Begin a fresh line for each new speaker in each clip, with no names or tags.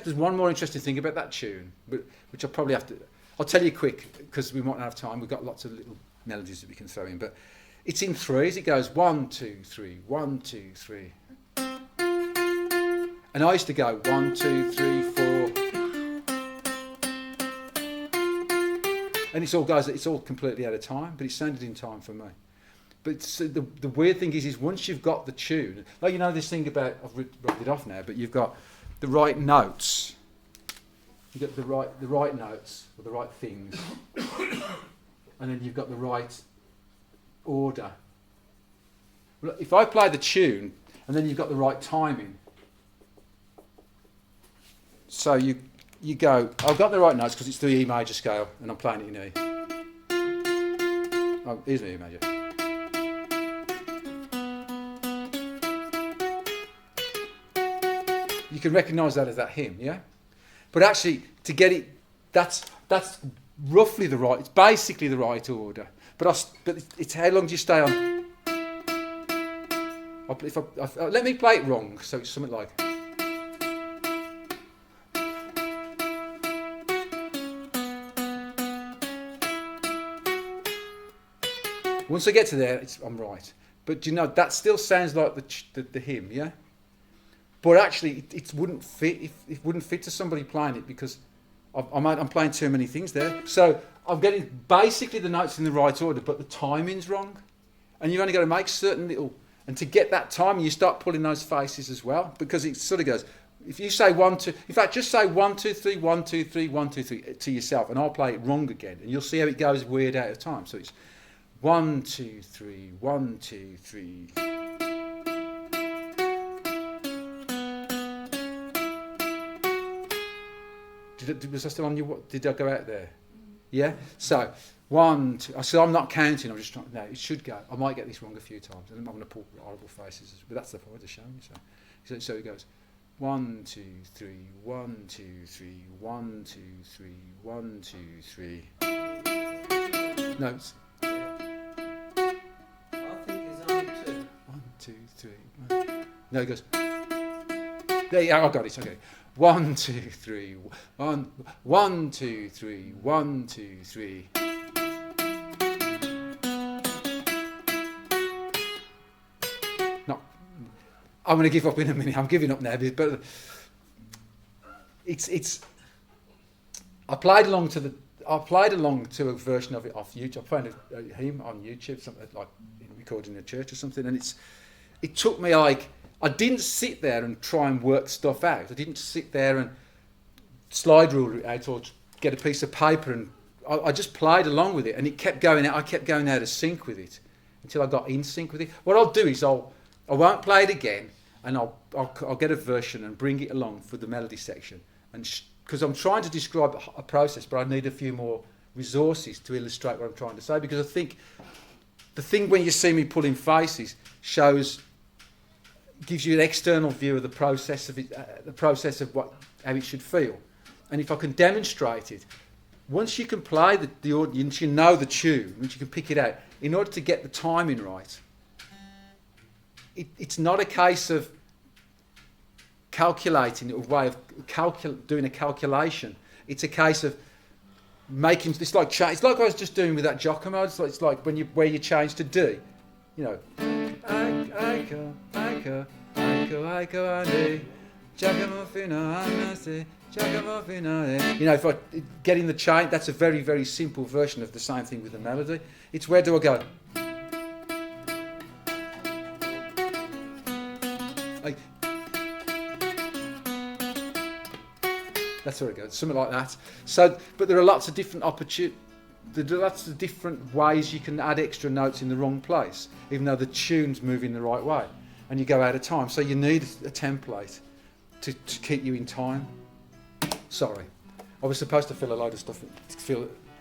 there's one more interesting thing about that tune, which I'll probably have to... I'll tell you quick, because we won't have time. We've got lots of little melodies that we can throw in, but it's in threes. It goes 1, 2, 3, 1, 2, 3. And I used to go 1, 2, 3, 4. And it's all completely out of time, but it sounded in time for me. But so the weird thing is once you've got the tune, like you know this thing about, I've rubbed it off now, but you've got the right notes. You've got the right notes, or the right things. And then you've got the right order. If I play the tune, and then you've got the right timing. So you go, I've got the right notes because it's the E major scale, and I'm playing it in E. Oh, here's the E major. You can recognise that as that hymn, yeah? But actually, to get it, that's roughly the right, it's basically the right order. But it's how long do you stay on? Let me play it wrong, so it's something like... Once I get to there, I'm right. But you know, that still sounds like the hymn, yeah? But actually, it wouldn't fit. It wouldn't fit to somebody playing it because I'm playing too many things there. So I'm getting basically the notes in the right order, but the timing's wrong. And you've only got to make certain little... And to get that timing, you start pulling those faces as well, because it sort of goes... If you say 1, 2... In fact, just say 1, 2, 3, 1, 2, 3, 1, 2, 3 to yourself, and I'll play it wrong again. And you'll see how it goes weird out of time. So it's 1, 2, 3, 1, 2, 3... Was I still on you? Did I go out there? Yeah? So, 1, 2... So I'm not counting, I'm just trying... No, it should go. I might get this wrong a few times, and I'm going to pull horrible faces. But that's the point of showing you. So it goes 1, 2, 3, 1, 2, 3, 1, 2, 3, 1, 2, 3. No, it's...
I think it's only 2.
1, 2, 3... 1. No, it goes... There, yeah, I got it, okay. 1, 2, 3, 1, 1, 2, 3, 1, 2, 3. No, I'm going to give up in a minute. I'm giving up now, but it's. I played along to a version of it off YouTube. I found a hymn on YouTube, something like recording in a church or something, and it took me like. I didn't sit there and try and work stuff out. I didn't sit there and slide rule it out or get a piece of paper, and I just played along with it, and it kept going out. I kept going out of sync with it until I got in sync with it. What I'll do is I won't play it again, and I'll get a version and bring it along for the melody section, and because I'm trying to describe a process, but I need a few more resources to illustrate what I'm trying to say, because I think the thing when you see me pulling faces gives you an external view of the process of it, how it should feel. And if I can demonstrate it, once you can play the audience, you know the tune, once you can pick it out, in order to get the timing right, it's not a case of calculating, a way of doing a calculation. It's a case of making, it's like I was just doing with that Giacomo, it's like where you change to D, you know. You know, if I get in the chain, that's a very, very simple version of the same thing with the melody. It's where do I go? That's where it goes, something like that. So, but there are lots of different there are lots of different ways you can add extra notes in the wrong place, even though the tune's moving the right way, and you go out of time. So you need a template to keep you in time. Sorry, I was supposed to fill a load of stuff.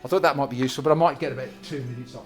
I thought that might be useful, but I might get about 2 minutes off.